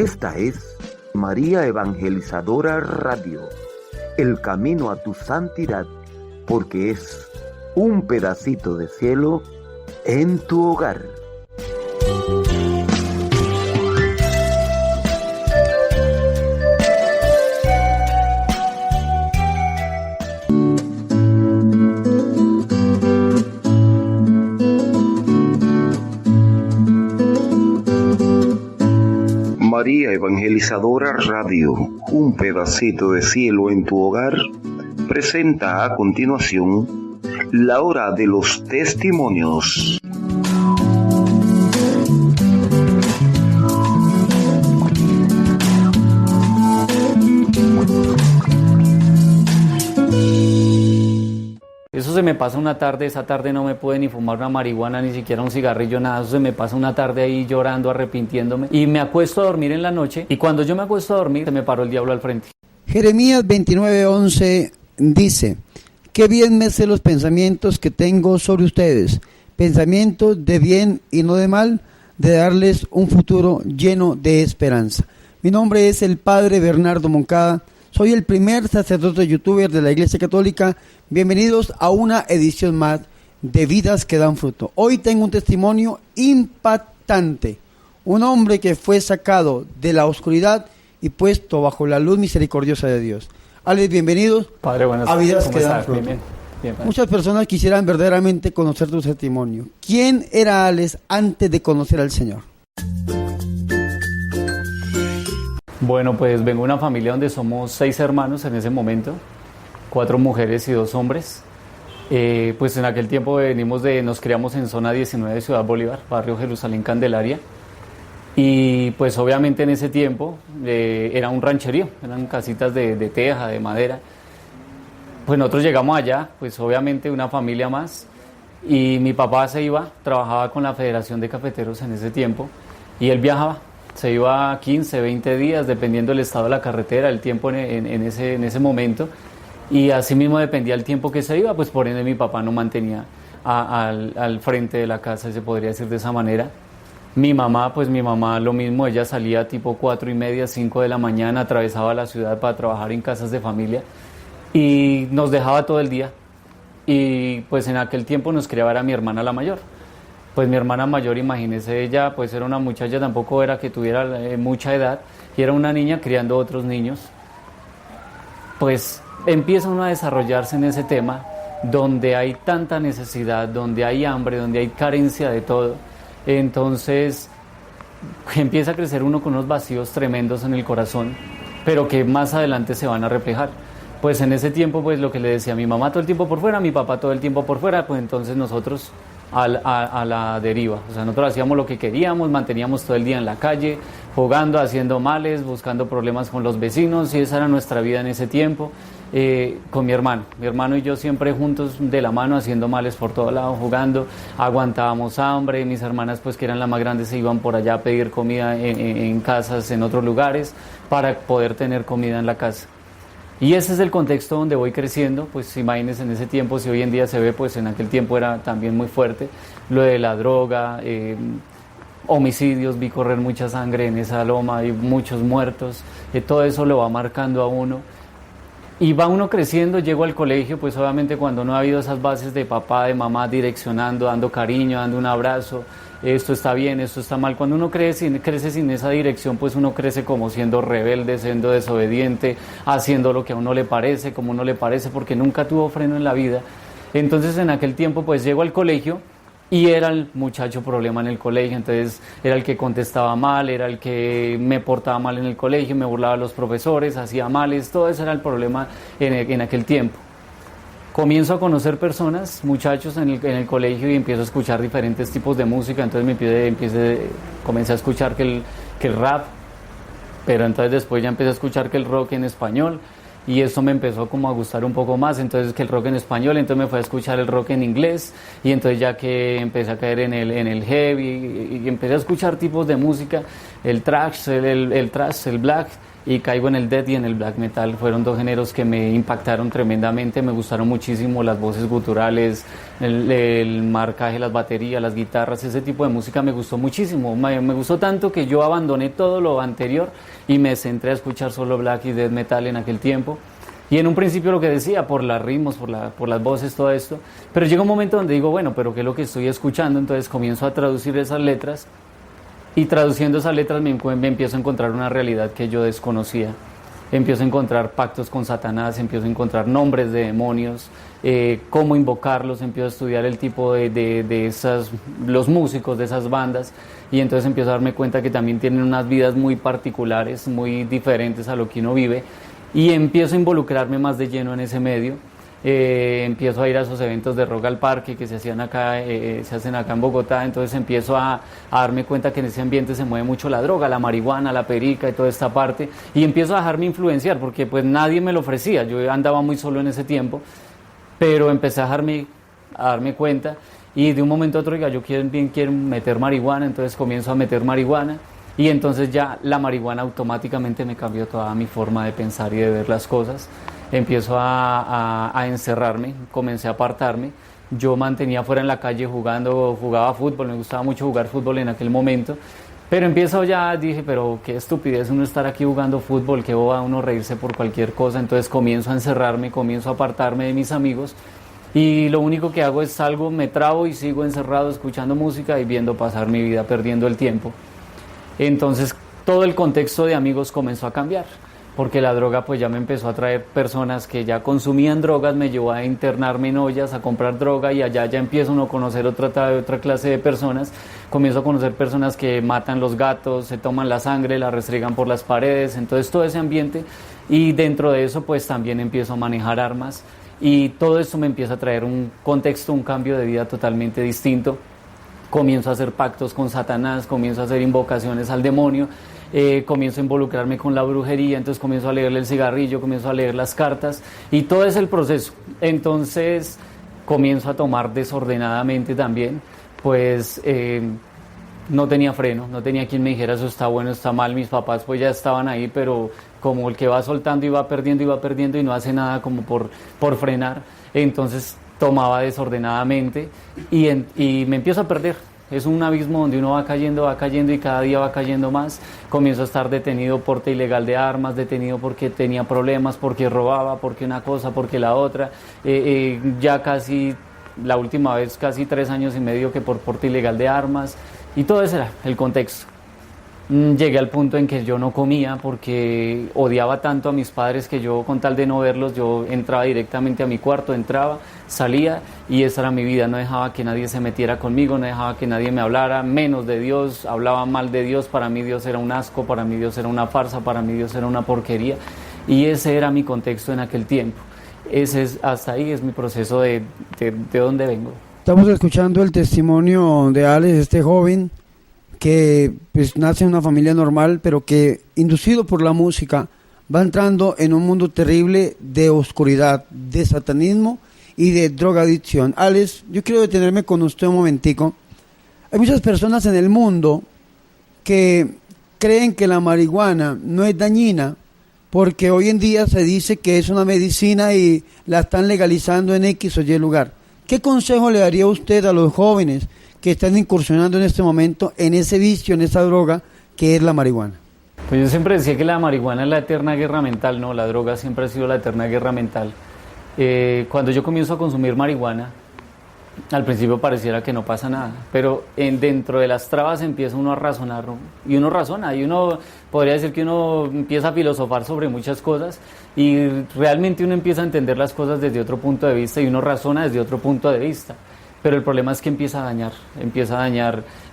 Esta es María Evangelizadora Radio, el camino a tu santidad, porque es un pedacito de cielo en tu hogar. María Evangelizadora Radio, un pedacito de cielo en tu hogar, presenta a continuación la hora de los testimonios. Eso se me pasa una tarde, esa tarde no me pude ni fumar una marihuana, ni siquiera un cigarrillo, nada. Eso se me pasa una tarde ahí llorando, arrepintiéndome. Y me acuesto a dormir en la noche, y cuando yo me acuesto a dormir, se me paró el diablo al frente. Jeremías 29:11 dice: qué bien me sé los pensamientos que tengo sobre ustedes, pensamientos de bien y no de mal, de darles un futuro lleno de esperanza. Mi nombre es el Padre Bernardo Moncada. Soy el primer sacerdote youtuber de la Iglesia Católica. Bienvenidos a una edición más de Vidas que dan fruto. Hoy tengo un testimonio impactante. Un hombre que fue sacado de la oscuridad y puesto bajo la luz misericordiosa de Dios. Alex, bienvenidos. Padre, buenas a Vidas ¿cómo que dan estás? fruto. Bien, Muchas personas quisieran verdaderamente conocer tu testimonio. ¿Quién era Alex antes de conocer al Señor? Bueno, pues vengo de una familia donde somos 6 hermanos en ese momento, 4 mujeres y 2 hombres. Pues en aquel tiempo nos criamos en zona 19 de Ciudad Bolívar, barrio Jerusalén Candelaria. Y pues obviamente en ese tiempo era un rancherío, eran casitas de teja, de madera. Pues nosotros llegamos allá, pues obviamente una familia más. Y mi papá trabajaba con la Federación de Cafeteros en ese tiempo, y él viajaba. Se iba 15, 20 días, dependiendo del estado de la carretera, el tiempo en ese momento. Y así mismo dependía el tiempo que se iba, pues por ende mi papá no mantenía al frente de la casa, se podría decir de esa manera. Mi mamá lo mismo, ella salía tipo 4:30, 5 de la mañana, atravesaba la ciudad para trabajar en casas de familia y nos dejaba todo el día. Y pues en aquel tiempo nos criaba era mi hermana la mayor. Pues mi hermana mayor, imagínese, ella pues era una muchacha, tampoco era que tuviera mucha edad, y era una niña criando otros niños. Pues empieza uno a desarrollarse en ese tema, donde hay tanta necesidad, donde hay hambre, donde hay carencia de todo. Entonces empieza a crecer uno con unos vacíos tremendos en el corazón, pero que más adelante se van a reflejar. Pues en ese tiempo, pues lo que le decía, mi mamá todo el tiempo por fuera, mi papá todo el tiempo por fuera, pues entonces nosotros a la deriva. O sea, nosotros hacíamos lo que queríamos, manteníamos todo el día en la calle, jugando, haciendo males, buscando problemas con los vecinos, y esa era nuestra vida en ese tiempo. Con mi hermano y yo siempre juntos de la mano, haciendo males por todo lado, jugando, aguantábamos hambre. Mis hermanas, pues que eran las más grandes, se iban por allá a pedir comida en casas, en otros lugares, para poder tener comida en la casa. Y ese es el contexto donde voy creciendo. Pues imagínense en ese tiempo, si hoy en día se ve, pues en aquel tiempo era también muy fuerte lo de la droga, homicidios, vi correr mucha sangre en esa loma, hay muchos muertos, todo eso lo va marcando a uno. Y va uno creciendo, llego al colegio, pues obviamente cuando no ha habido esas bases de papá, de mamá direccionando, dando cariño, dando un abrazo, esto está bien, esto está mal. Cuando uno crece sin esa dirección, pues uno crece como siendo rebelde, siendo desobediente, haciendo lo que a uno le parece, como uno le parece, porque nunca tuvo freno en la vida. Entonces en aquel tiempo pues llego al colegio y era el muchacho problema en el colegio. Entonces era el que contestaba mal, era el que me portaba mal en el colegio, me burlaba a los profesores, hacía males, todo eso era el problema en aquel tiempo. Comienzo a conocer personas, muchachos en el colegio, y empiezo a escuchar diferentes tipos de música. Entonces comencé a escuchar que el rap, pero entonces después ya empecé a escuchar que el rock en español, y eso me empezó como a gustar un poco más. Entonces que el rock en español, entonces me fui a escuchar el rock en inglés, y entonces ya que empecé a caer en el heavy, y empecé a escuchar tipos de música, el thrash, el black, y caigo en el death y en el black metal. Fueron dos géneros que me impactaron tremendamente, me gustaron muchísimo las voces guturales, el marcaje, las baterías, las guitarras, ese tipo de música me gustó muchísimo, me gustó tanto que yo abandoné todo lo anterior y me centré a escuchar solo black y death metal en aquel tiempo. Y en un principio lo que decía, por los ritmos, por las voces, todo esto, pero llega un momento donde digo, bueno, pero ¿qué es lo que estoy escuchando? Entonces comienzo a traducir esas letras. Y traduciendo esas letras me empiezo a encontrar una realidad que yo desconocía. Empiezo a encontrar pactos con Satanás, empiezo a encontrar nombres de demonios, cómo invocarlos, empiezo a estudiar el tipo los músicos de esas bandas, y entonces empiezo a darme cuenta que también tienen unas vidas muy particulares, muy diferentes a lo que uno vive, y empiezo a involucrarme más de lleno en ese medio. Empiezo a ir a esos eventos de rock al parque que se hacen acá en Bogotá. Entonces empiezo a darme cuenta que en ese ambiente se mueve mucho la droga, la marihuana, la perica y toda esta parte, y empiezo a dejarme influenciar porque pues nadie me lo ofrecía, yo andaba muy solo en ese tiempo, pero empecé a darme cuenta, y de un momento a otro yo quiero meter marihuana. Entonces comienzo a meter marihuana, y entonces ya la marihuana automáticamente me cambió toda mi forma de pensar y de ver las cosas. Empiezo a encerrarme, comencé a apartarme. Yo mantenía fuera en la calle jugaba fútbol, me gustaba mucho jugar fútbol en aquel momento. Pero dije, pero qué estupidez uno estar aquí jugando fútbol, qué boba uno reírse por cualquier cosa. Entonces comienzo a encerrarme, comienzo a apartarme de mis amigos. Y lo único que hago es salgo, me trabo y sigo encerrado escuchando música y viendo pasar mi vida, perdiendo el tiempo. Entonces todo el contexto de amigos comenzó a cambiar, porque la droga pues ya me empezó a traer personas que ya consumían drogas, me llevó a internarme en ollas, a comprar droga, y allá ya empiezo uno a conocer otra clase de personas. Comienzo a conocer personas que matan los gatos, se toman la sangre, la restregan por las paredes, entonces todo ese ambiente, y dentro de eso pues también empiezo a manejar armas, y todo esto me empieza a traer un contexto, un cambio de vida totalmente distinto. Comienzo a hacer pactos con Satanás, comienzo a hacer invocaciones al demonio, comienzo a involucrarme con la brujería, entonces comienzo a leerle el cigarrillo, comienzo a leer las cartas, y todo es el proceso. Entonces comienzo a tomar desordenadamente también, pues no tenía freno, no tenía quien me dijera eso está bueno, está mal. Mis papás pues ya estaban ahí, pero como el que va soltando y va perdiendo y no hace nada como por frenar, entonces tomaba desordenadamente y me empiezo a perder. Es un abismo donde uno va cayendo y cada día va cayendo más. Comienzo a estar detenido, porte ilegal de armas, detenido porque tenía problemas, porque robaba, porque una cosa, porque la otra. Ya casi, la última vez, casi 3 años y medio que por porte ilegal de armas, y todo ese era el contexto. Llegué al punto en que yo no comía porque odiaba tanto a mis padres que yo, con tal de no verlos, yo entraba directamente a mi cuarto, entraba, salía, y esa era mi vida. No dejaba que nadie se metiera conmigo, no dejaba que nadie me hablara menos de Dios, hablaba mal de Dios. Para mí Dios era un asco, para mí Dios era una farsa, para mí Dios era una porquería, y ese era mi contexto en aquel tiempo. Hasta ahí es mi proceso de dónde vengo. Estamos escuchando el testimonio de Alex, este joven que pues nace en una familia normal, pero que inducido por la música va entrando en un mundo terrible de oscuridad, de satanismo y de drogadicción. Alex, yo quiero detenerme con usted un momentico. Hay muchas personas en el mundo que creen que la marihuana no es dañina porque hoy en día se dice que es una medicina y la están legalizando en X o Y lugar. ¿Qué consejo le daría usted a los jóvenes que están incursionando en este momento en ese vicio, en esa droga que es la marihuana? Pues yo siempre decía que la marihuana es la eterna guerra mental, no, la droga siempre ha sido la eterna guerra mental. Cuando yo comienzo a consumir marihuana, al principio pareciera que no pasa nada, pero dentro de las trabas empieza uno a razonar, ¿no? Y uno razona, y uno podría decir que uno empieza a filosofar sobre muchas cosas, y realmente uno empieza a entender las cosas desde otro punto de vista, y uno razona desde otro punto de vista. Pero el problema es que empieza a dañar.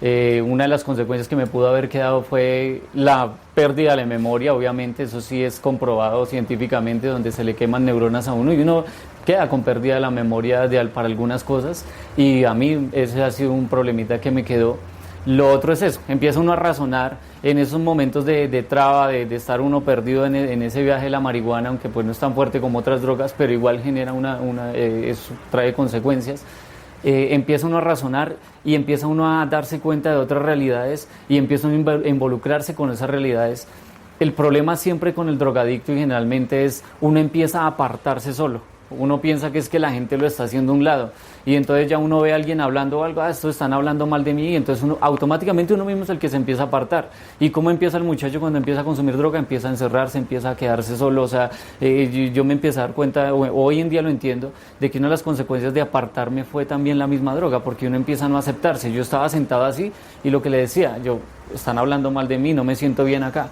Una de las consecuencias que me pudo haber quedado fue la pérdida de la memoria, obviamente, eso sí es comprobado científicamente, donde se le queman neuronas a uno y uno queda con pérdida de la memoria para algunas cosas, y a mí ese ha sido un problemita que me quedó. Lo otro es eso, empieza uno a razonar en esos momentos de traba, de estar uno perdido en ese viaje de la marihuana, aunque pues no es tan fuerte como otras drogas, pero igual genera eso trae consecuencias. Empieza uno a razonar y empieza uno a darse cuenta de otras realidades y empieza uno a involucrarse con esas realidades, el problema siempre con el drogadicto y generalmente es uno empieza a apartarse solo. Uno piensa que es que la gente lo está haciendo a un lado y entonces ya uno ve a alguien hablando algo, estos están hablando mal de mí, y entonces automáticamente uno mismo es el que se empieza a apartar. ¿Y cómo empieza el muchacho cuando empieza a consumir droga? Empieza a encerrarse, empieza a quedarse solo. O sea, yo me empecé a dar cuenta, hoy en día lo entiendo, de que una de las consecuencias de apartarme fue también la misma droga, porque uno empieza a no aceptarse. Yo estaba sentado así y lo que le decía, están hablando mal de mí, no me siento bien acá.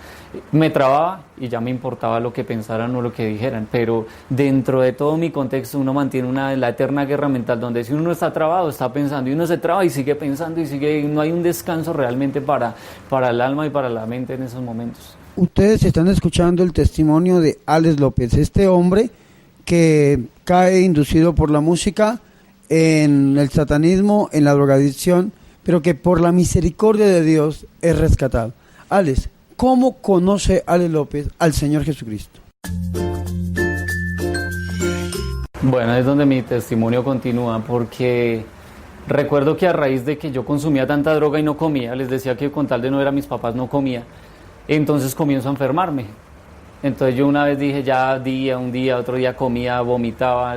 Me trababa y ya me importaba lo que pensaran o lo que dijeran, pero dentro de todo mi contexto uno mantiene la eterna guerra mental, donde si uno está trabado, está pensando, y uno se traba y sigue pensando, y no hay un descanso realmente para el alma y para la mente en esos momentos. Ustedes están escuchando el testimonio de Alex López, este hombre que cae inducido por la música, en el satanismo, en la drogadicción, pero que por la misericordia de Dios es rescatado. Alex, ¿cómo conoce Alex López al Señor Jesucristo? Bueno, es donde mi testimonio continúa, porque recuerdo que a raíz de que yo consumía tanta droga y no comía, les decía que con tal de no ver a mis papás no comía, entonces comienzo a enfermarme. Entonces yo una vez dije, ya un día, otro día comía, vomitaba,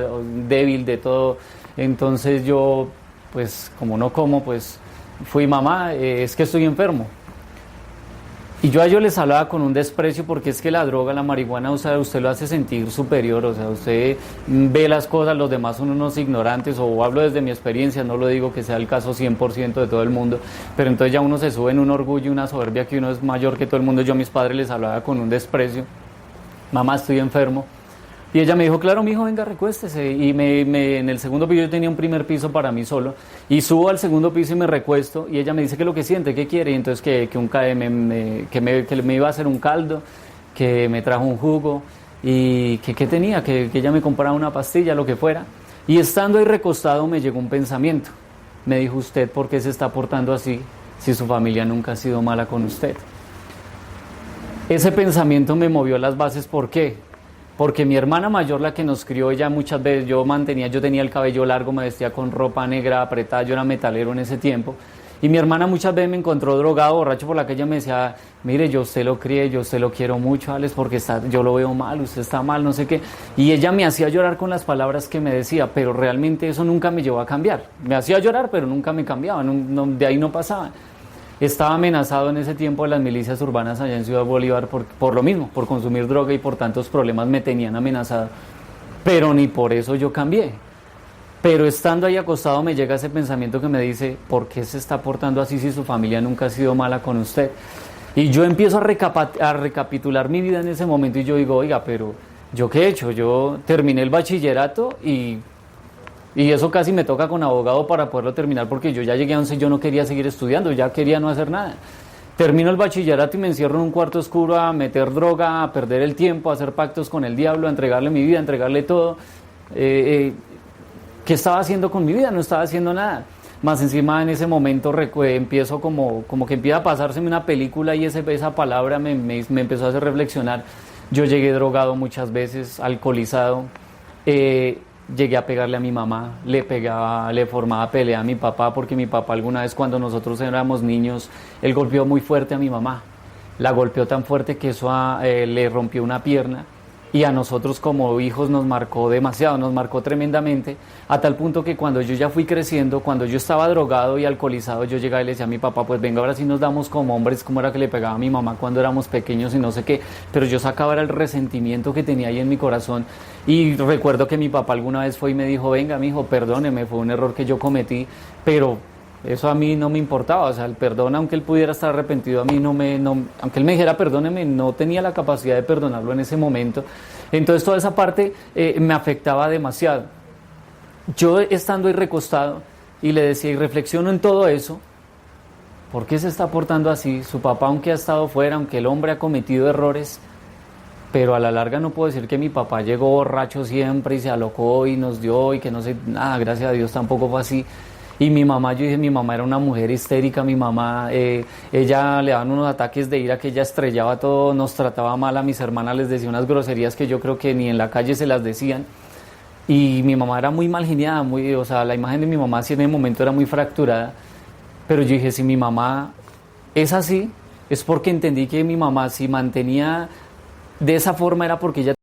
débil de todo. Entonces yo, pues como no como, pues fui, mamá, es que estoy enfermo. Y yo a ellos les hablaba con un desprecio, porque es que la droga, la marihuana, o sea, usted lo hace sentir superior, o sea, usted ve las cosas, los demás son unos ignorantes, o hablo desde mi experiencia, no lo digo que sea el caso 100% de todo el mundo, pero entonces ya uno se sube en un orgullo y una soberbia que uno es mayor que todo el mundo. Yo a mis padres les hablaba con un desprecio, mamá, estoy enfermo. Y ella me dijo, claro, mijo, venga, recuéstese. Y en el segundo piso, yo tenía un primer piso para mí solo, y subo al segundo piso y me recuesto, y ella me dice que lo que siente, qué quiere, y entonces que me iba a hacer un caldo, que me trajo un jugo, y que tenía, que ella me comprara una pastilla, lo que fuera. Y estando ahí recostado me llegó un pensamiento. Me dijo, ¿usted por qué se está portando así si su familia nunca ha sido mala con usted? Ese pensamiento me movió las bases. ¿Por qué? Porque mi hermana mayor, la que nos crió, ella muchas veces, yo tenía el cabello largo, me vestía con ropa negra apretada, yo era metalero en ese tiempo, y mi hermana muchas veces me encontró drogado, borracho, por la que ella me decía, mire, yo usted lo crié, yo usted lo quiero mucho, Alex, porque yo lo veo mal, usted está mal, no sé qué, y ella me hacía llorar con las palabras que me decía, pero realmente eso nunca me llevó a cambiar. Me hacía llorar, pero nunca me cambiaba, de ahí no pasaba. Estaba amenazado en ese tiempo de las milicias urbanas allá en Ciudad Bolívar por lo mismo, por consumir droga, y por tantos problemas me tenían amenazado. Pero ni por eso yo cambié. Pero estando ahí acostado me llega ese pensamiento que me dice, ¿por qué se está portando así si su familia nunca ha sido mala con usted? Y yo empiezo a recapitular mi vida en ese momento, y yo digo, oiga, pero ¿yo qué he hecho? Yo terminé el bachillerato y eso casi me toca con abogado para poderlo terminar, porque yo ya llegué a 11 y yo no quería seguir estudiando, ya quería no hacer nada. Termino el bachillerato y me encierro en un cuarto oscuro a meter droga, a perder el tiempo, a hacer pactos con el diablo, a entregarle mi vida, a entregarle todo. ¿Qué estaba haciendo con mi vida? No estaba haciendo nada. Más encima en ese momento empiezo como que empieza a pasárseme una película, y esa palabra me empezó a hacer reflexionar. Yo llegué drogado muchas veces, alcoholizado. Llegué a pegarle a mi mamá, le formaba pelea a mi papá, porque mi papá alguna vez, cuando nosotros éramos niños, él golpeó muy fuerte a mi mamá. La golpeó tan fuerte que eso le rompió una pierna, y a nosotros como hijos nos marcó demasiado, nos marcó tremendamente, a tal punto que cuando yo ya fui creciendo, cuando yo estaba drogado y alcoholizado, yo llegaba y le decía a mi papá, pues venga, ahora sí nos damos como hombres, como era que le pegaba a mi mamá cuando éramos pequeños y no sé qué, pero yo sacaba el resentimiento que tenía ahí en mi corazón. Y recuerdo que mi papá alguna vez fue y me dijo, venga, mijo, perdóneme, fue un error que yo cometí, pero eso a mí no me importaba. O sea, el perdón, aunque él pudiera estar arrepentido, a mí aunque él me dijera perdóneme, no tenía la capacidad de perdonarlo en ese momento. Entonces toda esa parte me afectaba demasiado. Yo estando ahí recostado y le decía, y reflexiono en todo eso, ¿por qué se está portando así? Su papá, aunque ha estado fuera, aunque el hombre ha cometido errores, pero a la larga no puedo decir que mi papá llegó borracho siempre y se alocó y nos dio y que no sé, nada, gracias a Dios tampoco fue así. Y mi mamá, yo dije, mi mamá era una mujer histérica, mi mamá, ella le daban unos ataques de ira, que ella estrellaba todo, nos trataba mal, a mis hermanas les decía unas groserías que yo creo que ni en la calle se las decían. Y mi mamá era muy mal geniada, o sea, la imagen de mi mamá sí en el momento era muy fracturada. Pero yo dije, si mi mamá es así, es porque entendí que mi mamá, si mantenía de esa forma, era porque ella